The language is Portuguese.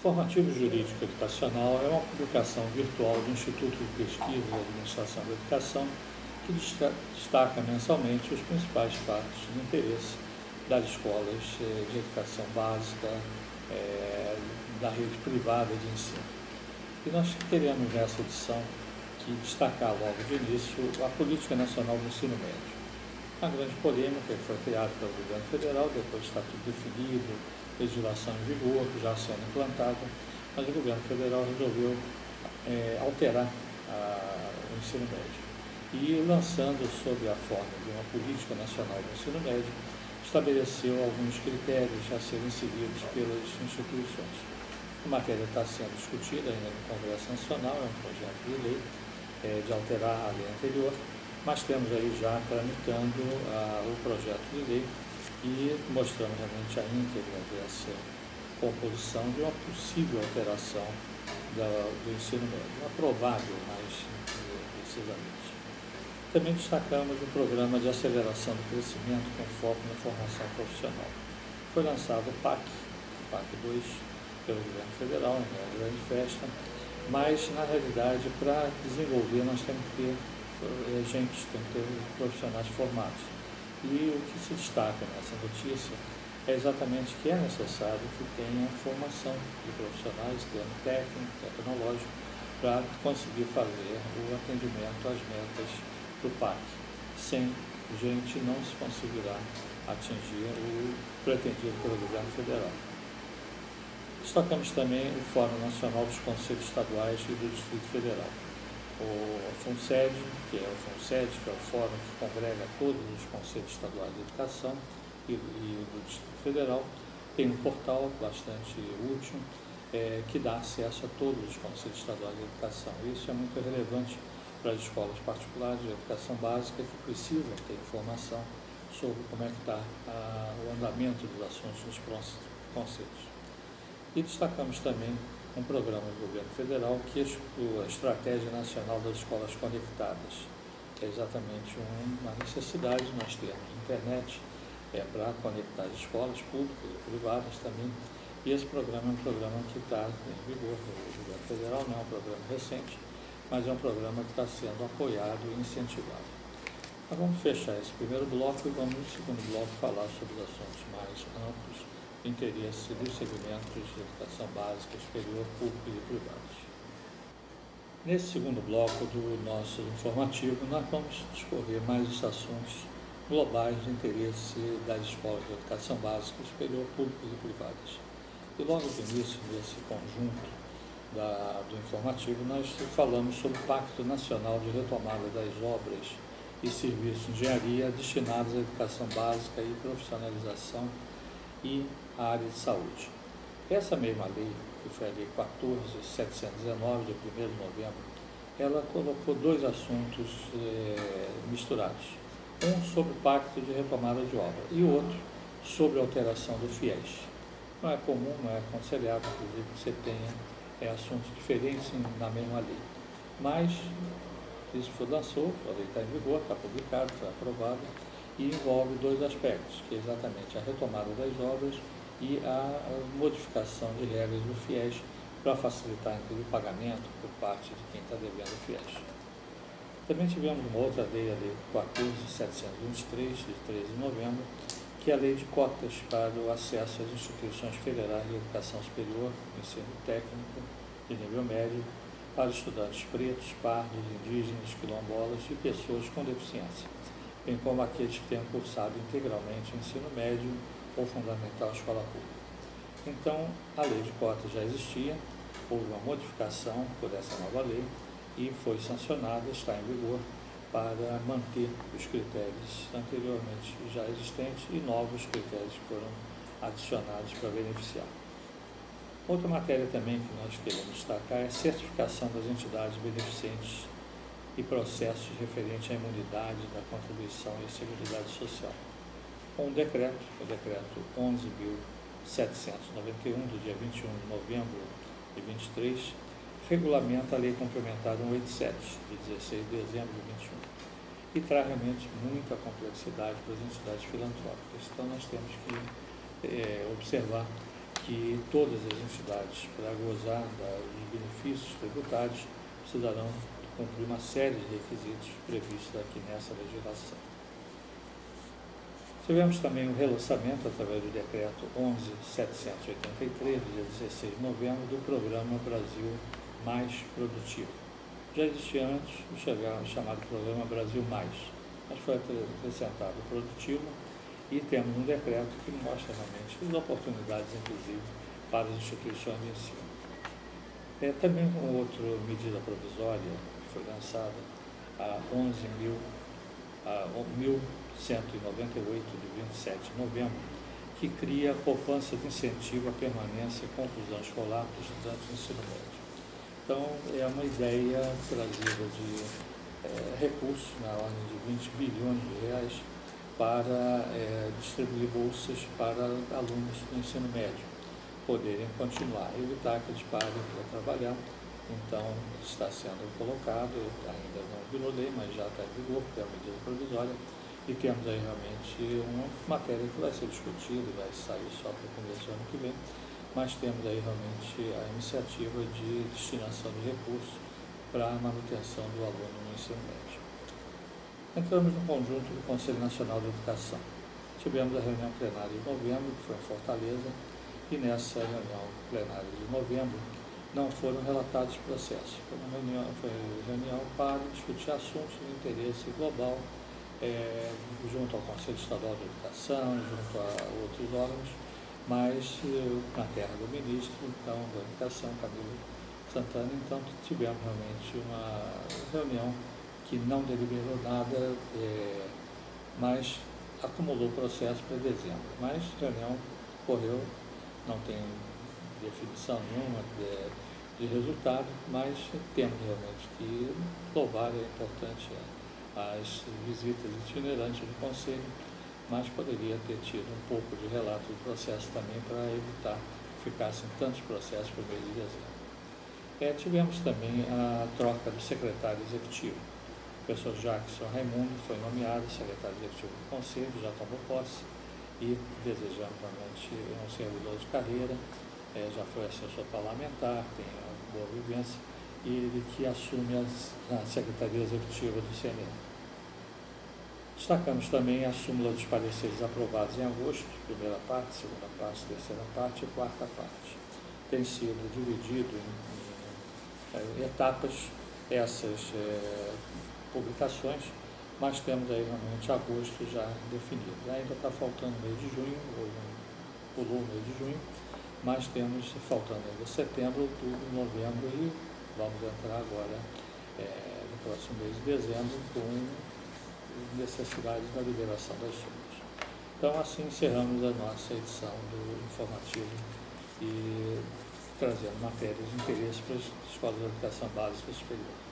Formativo Jurídico Educacional é uma publicação virtual do Instituto de Pesquisa e Administração da Educação que destaca mensalmente os principais fatos de interesse das escolas de educação básica da rede privada de ensino. E nós queremos nessa edição destacar logo de início a Política Nacional do Ensino Médio. Uma grande polêmica que foi criada pelo governo federal, depois está tudo definido, legislação em vigor, já sendo implantada, mas o governo federal resolveu alterar o ensino médio. E lançando sob a forma de uma Política Nacional do Ensino Médio, estabeleceu alguns critérios a serem seguidos pelas instituições. A matéria está sendo discutida ainda no Congresso Nacional, é um projeto de lei de alterar a lei anterior, mas temos aí já tramitando o projeto de lei e mostramos realmente a íntegra dessa composição de uma possível alteração do ensino médio, aprovável mais precisamente. Também destacamos o Programa de Aceleração do Crescimento com foco na formação profissional. Foi lançado o PAC 2, pelo governo federal, em uma grande festa, mas na realidade para desenvolver nós temos que ter temos que ter profissionais formados. E o que se destaca nessa notícia é exatamente que é necessário que tenha formação de profissionais, termo técnico, tecnológico, para conseguir fazer o atendimento às metas do PAC. Sem gente não se conseguirá atingir o pretendido pelo governo federal. Destacamos também o Fórum Nacional dos Conselhos Estaduais e do Distrito Federal. O FUNSED, que é o fórum que congrega todos os conselhos estaduais de educação e do Distrito Federal, tem um portal bastante útil que dá acesso a todos os conselhos estaduais de educação. Isso é muito relevante para as escolas particulares de educação básica que precisam ter informação sobre como é que está o andamento dos assuntos nos conselhos. E destacamos também um programa do governo federal que é a Estratégia Nacional das Escolas Conectadas, que é exatamente uma necessidade. Nós temos internet para conectar as escolas públicas e privadas também, e esse programa é um programa que está em vigor no governo federal, não é um programa recente, mas é um programa que está sendo apoiado e incentivado. Mas vamos fechar esse primeiro bloco e vamos no segundo bloco falar sobre os assuntos mais amplos de interesse dos segmentos de educação básica, superior, públicos e privados. Nesse segundo bloco do nosso informativo, nós vamos discorrer mais os assuntos globais de interesse das escolas de educação básica, superior, públicas e privadas. E logo no início desse conjunto do informativo, nós falamos sobre o Pacto Nacional de Retomada das Obras e Serviços de Engenharia destinados à educação básica e profissionalização e a área de saúde. Essa mesma lei, que foi a Lei 14.719, de 1º de novembro, ela colocou dois assuntos misturados. Um sobre o Pacto de Retomada de Obra e o outro sobre a alteração do FIES. Não é comum, não é aconselhável, inclusive, que você tenha assuntos diferentes na mesma lei. Mas isso lançou, a lei está em vigor, está publicado, está aprovado, e envolve dois aspectos, que é exatamente a retomada das obras e a modificação de regras do FIES para facilitar inclusive o pagamento por parte de quem está devendo o FIES. Também tivemos uma outra lei, a Lei 14.723, de 13 de novembro, que é a Lei de Cotas para o acesso às instituições federais de educação superior, ensino técnico de nível médio, para estudantes pretos, pardos, indígenas, quilombolas e pessoas com deficiência, bem como aqueles que tenham cursado integralmente o ensino médio ou fundamental escola pública. Então, a lei de cotas já existia, houve uma modificação por essa nova lei e foi sancionada, está em vigor, para manter os critérios anteriormente já existentes e novos critérios foram adicionados para beneficiar. Outra matéria também que nós queremos destacar é a certificação das entidades beneficentes e processos referentes à imunidade da contribuição e seguridade social. Com o decreto, o decreto 11.791, do dia 21 de novembro de 23, regulamenta a lei complementar 187, de 16 de dezembro de 21, e traz realmente muita complexidade para as entidades filantrópicas. Então nós temos que observar que todas as entidades, para gozar dos benefícios tributários, precisarão cumprir uma série de requisitos previstos aqui nessa legislação. Tivemos também o relançamento, através do decreto 11.783, do dia 16 de novembro, do programa Brasil Mais Produtivo. Já existia antes o chamado programa Brasil Mais, mas foi acrescentado o produtivo e temos um decreto que mostra realmente as oportunidades, inclusive, para as instituições de ensino. Também uma outra medida provisória que foi lançada, a 11.198, de 27 de novembro, que cria a poupança de incentivo à permanência e conclusão escolar para os estudantes do ensino médio. Então, é uma ideia trazida de recursos na ordem de 20 bilhões de reais para distribuir bolsas para alunos do ensino médio poderem continuar, evitar que eles parem para trabalhar. Então, está sendo colocado, ainda não virou lei, mas já está em vigor, porque é uma medida provisória, e temos aí realmente uma matéria que vai ser discutida, vai sair só para o começo do ano que vem, mas temos aí realmente a iniciativa de destinação de recursos para a manutenção do aluno no ensino médio. Entramos no conjunto do Conselho Nacional de Educação. Tivemos a reunião plenária de novembro, que foi em Fortaleza, e nessa reunião plenária de novembro não foram relatados processos. Foi uma reunião para discutir assuntos de interesse global, junto ao Conselho Estadual de Educação, junto a outros órgãos, mas na terra do ministro, então, da Educação, Camilo Santana. Então, tivemos realmente uma reunião que não deliberou nada, mas acumulou o processo para dezembro. Mas a reunião correu, não tem definição nenhuma de resultado, mas temos realmente que louvar, é importante as visitas itinerantes do Conselho, mas poderia ter tido um pouco de relato do processo também para evitar que ficassem tantos processos para o mês de dezembro. Tivemos também a troca do secretário executivo. O professor Jackson Raimundo foi nomeado secretário executivo do Conselho, já tomou posse e desejamos realmente um servidor de carreira, já foi assessor parlamentar, tem uma boa vivência, e ele que assume a Secretaria Executiva do CNE. Destacamos também a súmula dos pareceres aprovados em agosto, primeira parte, segunda parte, terceira parte e quarta parte. Tem sido dividido em etapas essas publicações, mas temos aí realmente agosto já definido. Ainda está faltando o mês de junho, pulou o mês de junho, mas temos faltando ainda setembro, outubro, novembro e vamos entrar agora no próximo mês de dezembro com necessidade da liberação das súmulas. Então, assim encerramos a nossa edição do informativo e trazendo matérias de interesse para as escolas de educação básica superior.